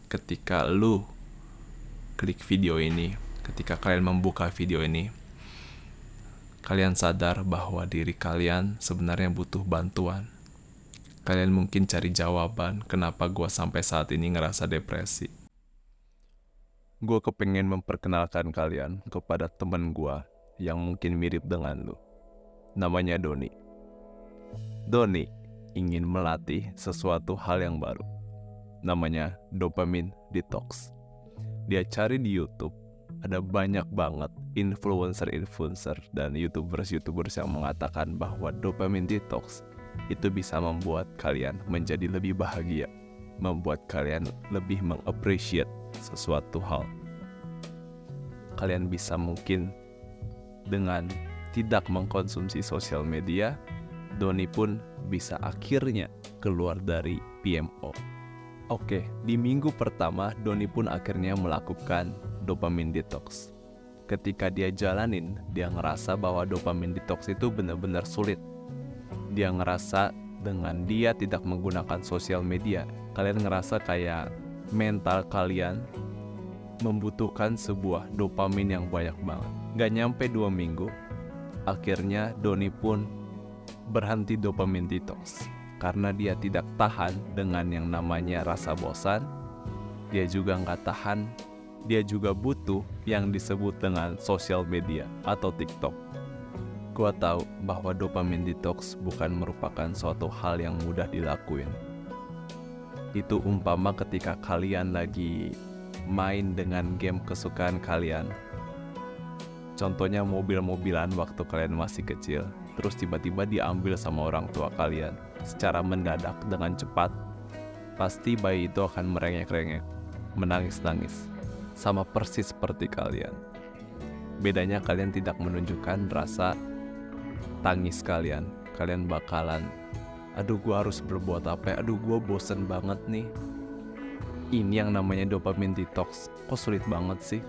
ketika lu klik video ini, ketika kalian membuka video ini, kalian sadar bahwa diri kalian sebenarnya butuh bantuan. Kalian mungkin cari jawaban kenapa gue sampai saat ini ngerasa depresi. Gue kepengen memperkenalkan kalian kepada temen gue yang mungkin mirip dengan lu. Namanya Doni. Doni ingin melatih sesuatu hal yang baru. Namanya dopamine detox. Dia cari di YouTube, ada banyak banget influencer dan YouTubers yang mengatakan bahwa dopamine detox itu bisa membuat kalian menjadi lebih bahagia, membuat kalian lebih mengappreciate sesuatu hal. Kalian bisa mungkin dengan tidak mengkonsumsi sosial media, Doni pun bisa akhirnya keluar dari PMO. Oke, di minggu pertama Doni pun akhirnya melakukan dopamine detox. Ketika dia jalanin, dia ngerasa bahwa dopamine detox itu benar-benar sulit. Dia ngerasa dengan dia tidak menggunakan sosial media, kalian ngerasa kayak mental kalian membutuhkan sebuah dopamin yang banyak banget. Gak nyampe 2 minggu, akhirnya Doni pun berhenti dopamine detox. Karena dia tidak tahan dengan yang namanya rasa bosan, dia juga nggak tahan, dia juga butuh yang disebut dengan sosial media atau TikTok. Gua tahu bahwa dopamine detox bukan merupakan suatu hal yang mudah dilakuin. Itu umpama ketika kalian lagi main dengan game kesukaan kalian. Contohnya mobil-mobilan waktu kalian masih kecil, terus tiba-tiba diambil sama orang tua kalian secara mendadak dengan cepat. Pasti bayi itu akan merengek-rengek, menangis-nangis, sama persis seperti kalian. Bedanya kalian tidak menunjukkan rasa tangis kalian. Kalian bakalan, aduh gua harus berbuat apa ya, aduh gua bosen banget nih. Ini yang namanya dopamine detox, kok sulit banget sih,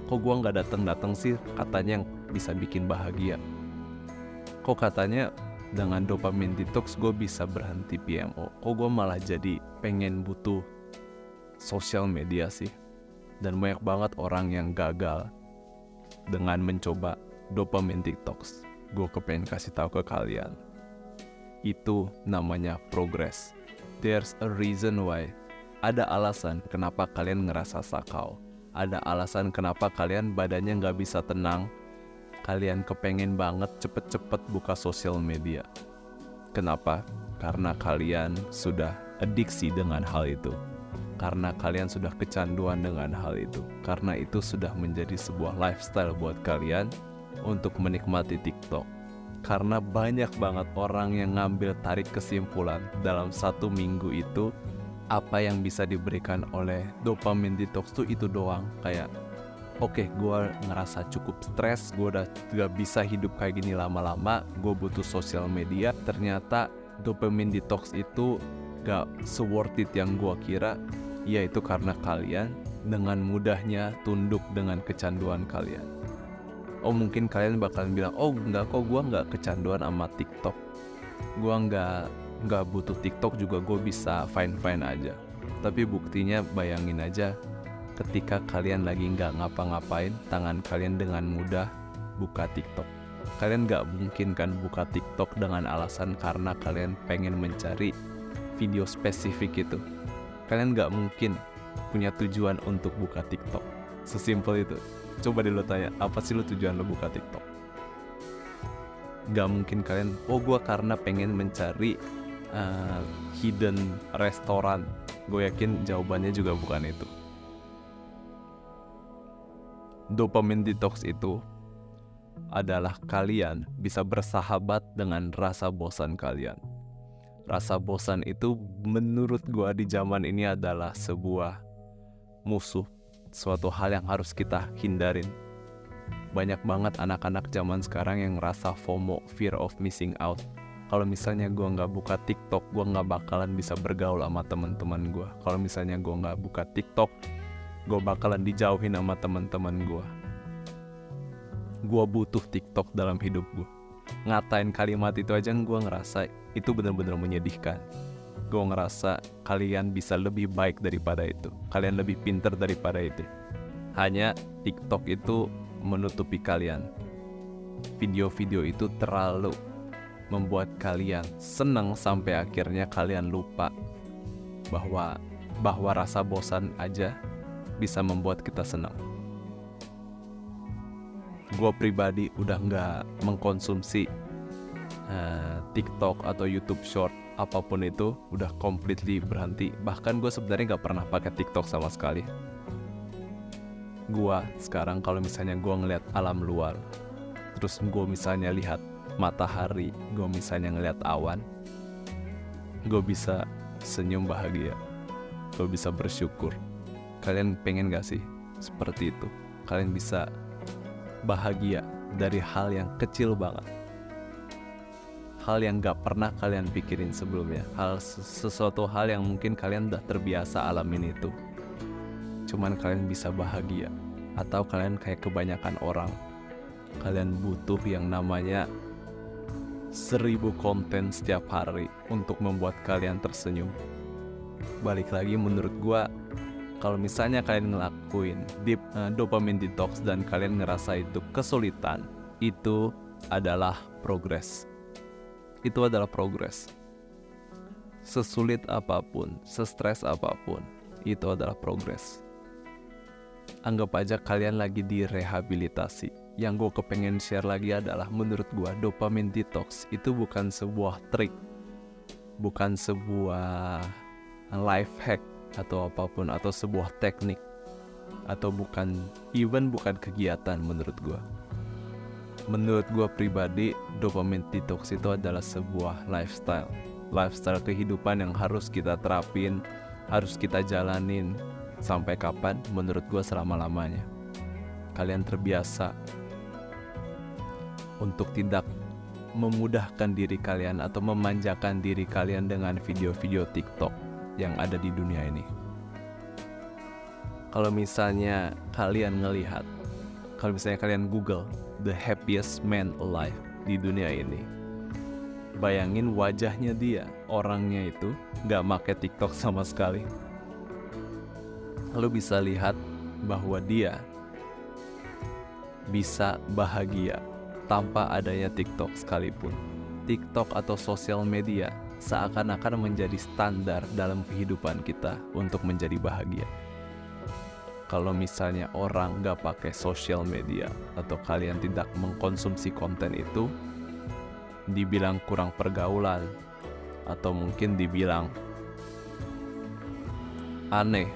kok gua gak datang sih katanya yang bisa bikin bahagia. Kok katanya dengan dopamine detox gue bisa berhenti PMO, kok gue malah jadi pengen butuh sosial media sih. Dan banyak banget orang yang gagal dengan mencoba dopamine detox. Gue kepengen kasih tahu ke kalian, itu namanya progress. There's a reason why. Ada alasan kenapa kalian ngerasa sakau. Ada alasan kenapa kalian badannya gak bisa tenang. Kalian kepengen banget cepet-cepet buka sosial media. Kenapa? Karena kalian sudah adiksi dengan hal itu. Karena kalian sudah kecanduan dengan hal itu. Karena itu sudah menjadi sebuah lifestyle buat kalian untuk menikmati TikTok. Karena banyak banget orang yang ngambil tarik kesimpulan dalam 1 minggu itu, apa yang bisa diberikan oleh dopamine detox itu doang. Kayak oke, gue ngerasa cukup stres, gue udah gak bisa hidup kayak gini lama-lama, gue butuh sosial media. Ternyata dopamine detox itu gak se-worth it yang gue kira. Yaitu karena kalian dengan mudahnya tunduk dengan kecanduan kalian. Oh, mungkin kalian bakalan bilang, oh enggak kok, gue gak kecanduan sama TikTok, gue gak butuh TikTok juga, gue bisa fine-fine aja. Tapi buktinya bayangin aja, ketika kalian lagi nggak ngapa-ngapain, tangan kalian dengan mudah buka TikTok. Kalian nggak mungkin kan buka TikTok dengan alasan karena kalian pengen mencari video spesifik itu. Kalian nggak mungkin punya tujuan untuk buka TikTok. Sesimpel itu. Coba deh lo tanya, apa sih lo tujuan lo buka TikTok? Nggak mungkin kalian, oh gue karena pengen mencari hidden restoran. Gue yakin jawabannya juga bukan itu. Dopamine detox itu adalah kalian bisa bersahabat dengan rasa bosan kalian. Rasa bosan itu menurut gua di zaman ini adalah sebuah musuh, suatu hal yang harus kita hindarin. Banyak banget anak-anak zaman sekarang yang ngerasa FOMO, fear of missing out. Kalau misalnya gua nggak buka TikTok, gua nggak bakalan bisa bergaul sama teman-teman gua. Kalau misalnya gua nggak buka TikTok, gue bakalan dijauhin sama teman-teman gue. Gue butuh TikTok dalam hidup gue. Ngatain kalimat itu aja gue ngerasa itu benar-benar menyedihkan. gue ngerasa kalian bisa lebih baik daripada itu, kalian lebih pintar daripada itu. Hanya TikTok itu menutupi kalian. Video-video itu terlalu membuat kalian senang sampai akhirnya kalian lupa bahwa rasa bosan aja bisa membuat kita senang. Gue pribadi udah nggak mengkonsumsi TikTok atau YouTube Short apapun itu, udah completely berhenti. Bahkan gue sebenarnya nggak pernah pakai TikTok sama sekali. Gue sekarang kalau misalnya gue ngeliat alam luar, terus gue misalnya lihat matahari, gue misalnya ngeliat awan, gue bisa senyum bahagia, gue bisa bersyukur. Kalian pengen gak sih seperti itu? Kalian bisa bahagia dari hal yang kecil banget, hal yang gak pernah kalian pikirin sebelumnya, sesuatu hal yang mungkin kalian udah terbiasa alamin itu, cuman kalian bisa bahagia. Atau kalian kayak kebanyakan orang, kalian butuh yang namanya 1000 konten setiap hari untuk membuat kalian tersenyum. Balik lagi, menurut gua, kalau misalnya kalian ngelakuin dopamine detox dan kalian ngerasa itu kesulitan, itu adalah progres. Itu adalah progres. Sesulit apapun, sestres apapun, itu adalah progres. Anggap aja kalian lagi direhabilitasi. Yang gue kepengen share lagi adalah, menurut gue dopamine detox itu bukan sebuah trik, bukan sebuah life hack atau apapun, atau sebuah teknik, atau bukan kegiatan. Menurut gue pribadi, dopamine detox itu adalah sebuah lifestyle kehidupan yang harus kita terapin, harus kita jalanin. Sampai kapan? Menurut gue selama-lamanya. Kalian terbiasa untuk tidak memudahkan diri kalian atau memanjakan diri kalian dengan video-video TikTok yang ada di dunia ini. Kalau misalnya kalian kalian Google the happiest man alive di dunia ini, bayangin wajahnya dia, orangnya itu gak make TikTok sama sekali. Lu bisa lihat bahwa dia bisa bahagia tanpa adanya TikTok sekalipun. TikTok atau sosial media seakan-akan menjadi standar dalam kehidupan kita untuk menjadi bahagia. Kalau misalnya orang gak pakai sosial media atau kalian tidak mengkonsumsi konten itu, dibilang kurang pergaulan atau mungkin dibilang aneh.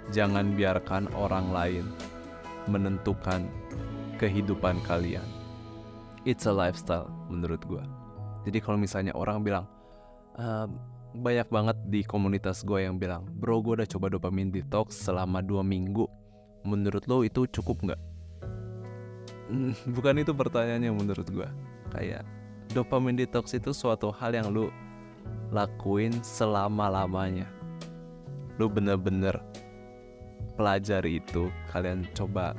Jangan biarkan orang lain menentukan kehidupan kalian. It's a lifestyle menurut gue. Jadi kalau misalnya orang bilang, banyak banget di komunitas gue yang bilang, bro gue udah coba dopamine detox selama 2 minggu. Menurut lo itu cukup gak? Bukan itu pertanyaannya menurut gue. Kayak dopamine detox itu suatu hal yang lo lakuin selama-lamanya. Lo bener-bener pelajari itu, kalian coba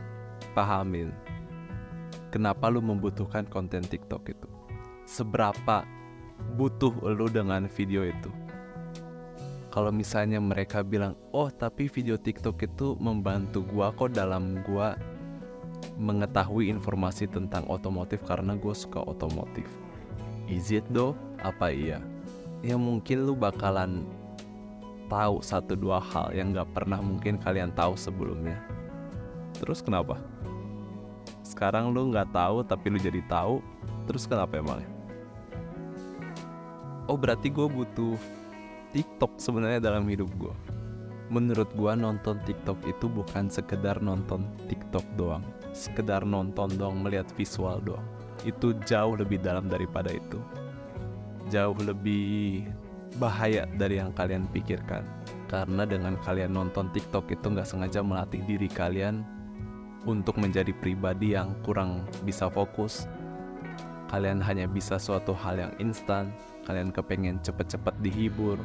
pahamin kenapa lu membutuhkan konten TikTok itu, seberapa butuh lu dengan video itu. Kalau misalnya mereka bilang, oh tapi video TikTok itu membantu gua kok dalam gua mengetahui informasi tentang otomotif karena gua suka otomotif. Is it though? Apa iya? Ya mungkin lu bakalan tahu 1-2 hal yang gak pernah mungkin kalian tahu sebelumnya. Terus kenapa? Sekarang lu gak tahu tapi lu jadi tahu. Terus kenapa emangnya? Oh berarti gue butuh TikTok sebenarnya dalam hidup gue. Menurut gue nonton TikTok itu bukan sekedar nonton TikTok doang, sekedar nonton doang, melihat visual doang. Itu jauh lebih dalam daripada itu. Jauh lebih bahaya dari yang kalian pikirkan. Karena dengan kalian nonton TikTok itu gak sengaja melatih diri kalian untuk menjadi pribadi yang kurang bisa fokus. Kalian hanya bisa suatu hal yang instan. Kalian kepengen cepet-cepet dihibur.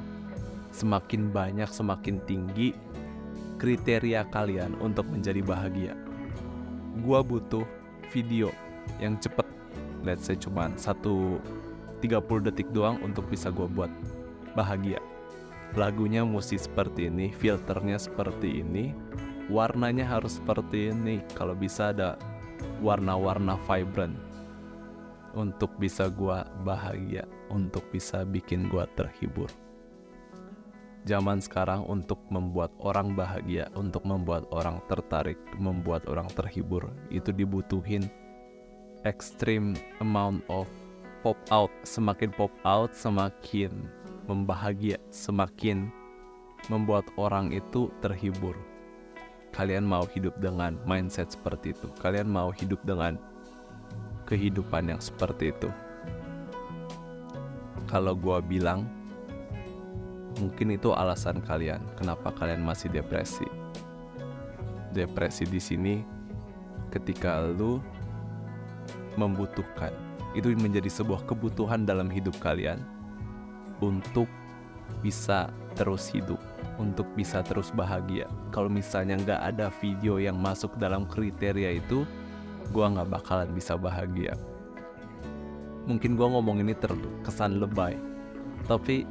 Semakin banyak, semakin tinggi kriteria kalian untuk menjadi bahagia. Gua butuh video yang cepet, let's say cuman 30 detik doang untuk bisa gue buat bahagia. Lagunya mesti seperti ini, filternya seperti ini, warnanya harus seperti ini, kalau bisa ada warna-warna vibrant untuk bisa gue bahagia, untuk bisa bikin gue terhibur. Zaman sekarang untuk membuat orang bahagia, untuk membuat orang tertarik, membuat orang terhibur, itu dibutuhin extreme amount of pop out. Semakin pop out, semakin membahagia, semakin membuat orang itu terhibur. Kalian mau hidup dengan mindset seperti itu? Kalian mau hidup dengan kehidupan yang seperti itu? Kalau gua bilang, mungkin itu alasan kalian kenapa kalian masih depresi. Depresi di sini ketika lu membutuhkan, itu menjadi sebuah kebutuhan dalam hidup kalian untuk bisa terus hidup, untuk bisa terus bahagia. Kalau misalnya nggak ada video yang masuk dalam kriteria itu, gua nggak bakalan bisa bahagia. Mungkin gua ngomong ini terkesan lebay, tapi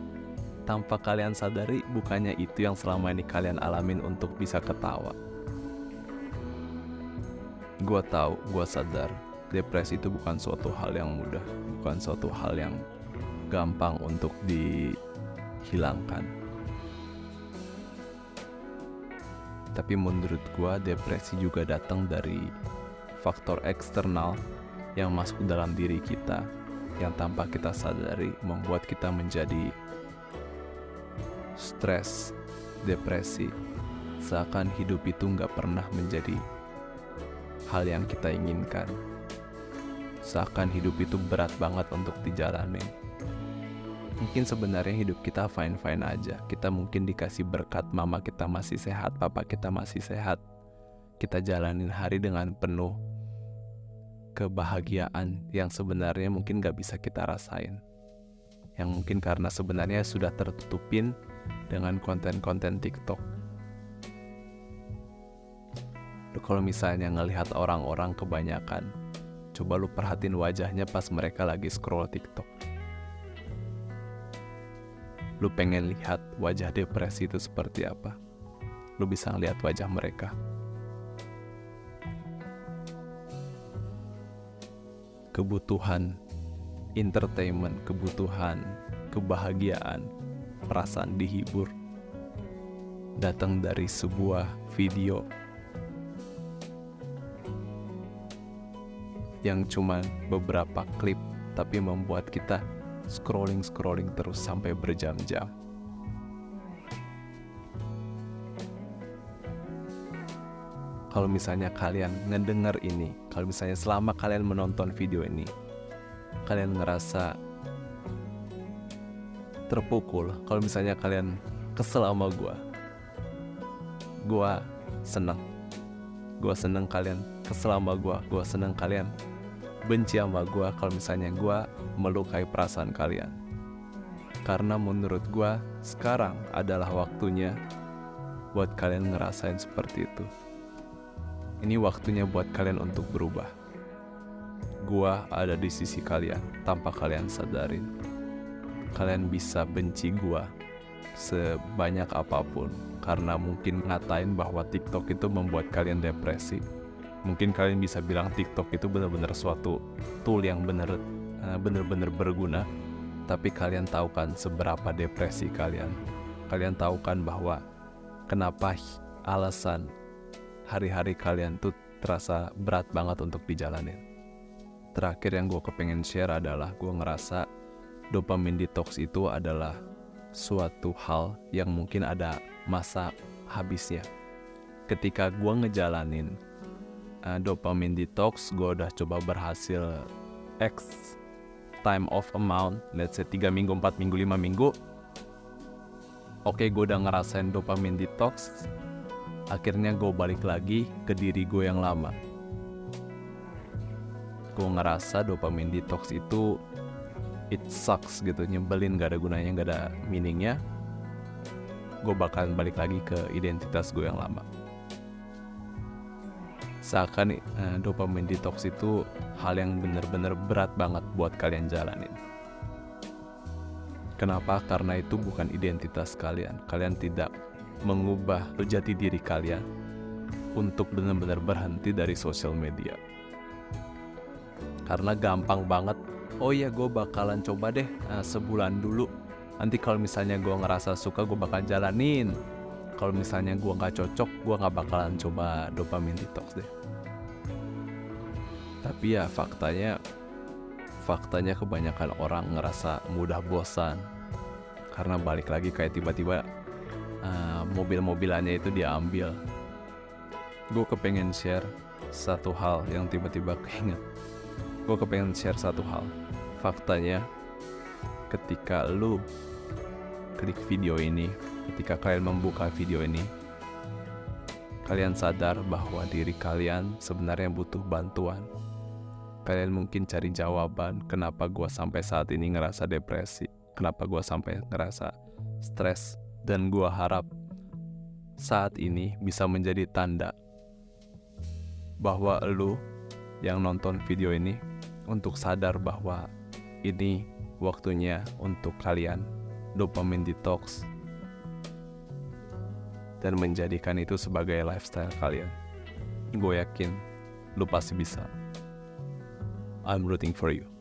tanpa kalian sadari, bukannya itu yang selama ini kalian alamin untuk bisa ketawa. Gua tahu, gua sadar, depresi itu bukan suatu hal yang mudah, bukan suatu hal yang gampang untuk dihilangkan. Tapi menurut gua, depresi juga datang dari faktor eksternal yang masuk dalam diri kita, yang tanpa kita sadari membuat kita menjadi stres, depresi, seakan hidup itu nggak pernah menjadi hal yang kita inginkan, seakan hidup itu berat banget untuk dijalani. Mungkin sebenarnya hidup kita fine-fine aja, kita mungkin dikasih berkat, mama kita masih sehat, papa kita masih sehat, kita jalanin hari dengan penuh kebahagiaan yang sebenarnya mungkin gak bisa kita rasain, yang mungkin karena sebenarnya sudah tertutupin dengan konten-konten TikTok. Lu kalau misalnya ngelihat orang-orang kebanyakan, coba lu perhatiin wajahnya pas mereka lagi scroll TikTok. Lu pengen lihat wajah depresi itu seperti apa? Lu bisa ngelihat wajah mereka. Kebutuhan entertainment, kebutuhan kebahagiaan, perasaan dihibur datang dari sebuah video yang cuma beberapa klip tapi membuat kita scrolling terus sampai berjam-jam. Kalau misalnya kalian ngedenger ini, kalau misalnya selama kalian menonton video ini, kalian ngerasa terpukul, kalau misalnya kalian kesel sama gue seneng. Gue seneng kalian kesel sama gue seneng kalian benci sama gue kalau misalnya gue melukai perasaan kalian. Karena menurut gue sekarang adalah waktunya buat kalian ngerasain seperti itu. Ini waktunya buat kalian untuk berubah. Gua ada di sisi kalian tanpa kalian sadarin. Kalian bisa benci gua sebanyak apapun karena mungkin ngatain bahwa TikTok itu membuat kalian depresi. Mungkin kalian bisa bilang TikTok itu benar-benar suatu tool yang benar-benar berguna. Tapi kalian tahu kan seberapa depresi kalian. Kalian tahu kan bahwa kenapa alasan hari-hari kalian tuh terasa berat banget untuk dijalanin. Terakhir yang gue kepengen share adalah gue ngerasa dopamine detox itu adalah suatu hal yang mungkin ada masa habisnya. Ketika gue ngejalanin dopamine detox, gue udah coba berhasil X time of amount, let's say 3 minggu, 4 minggu, 5 minggu. Oke, gue udah ngerasain dopamine detox. Akhirnya gue balik lagi ke diri gue yang lama. Gue ngerasa dopamine detox itu it sucks gitu, nyebelin, gak ada gunanya, gak ada meaningnya. Gue bakalan balik lagi ke identitas gue yang lama. seakan dopamine detox itu hal yang benar-benar berat banget buat kalian jalanin. Kenapa? Karena itu bukan identitas kalian. Kalian tidak mengubah jati diri kalian untuk benar-benar berhenti dari sosial media. Karena gampang banget, oh iya gue bakalan coba deh sebulan dulu. Nanti kalau misalnya gue ngerasa suka, gue bakal jalanin. Kalau misalnya gue gak cocok, gue gak bakalan coba dopamine detox deh. Tapi ya faktanya kebanyakan orang ngerasa mudah bosan. Karena balik lagi kayak tiba-tiba mobil-mobilannya itu diambil. Gue kepengen share satu hal yang tiba-tiba keinget. Gue kepengen share satu hal. Faktanya ketika lu klik video ini, ketika kalian membuka video ini, kalian sadar bahwa diri kalian sebenarnya butuh bantuan. Kalian mungkin cari jawaban kenapa gue sampai saat ini ngerasa depresi, kenapa gue sampai ngerasa stres, dan gue harap saat ini bisa menjadi tanda bahwa lu yang nonton video ini untuk sadar bahwa ini waktunya untuk kalian dopamine detox dan menjadikan itu sebagai lifestyle kalian. Gue yakin lu pasti bisa. I'm rooting for you.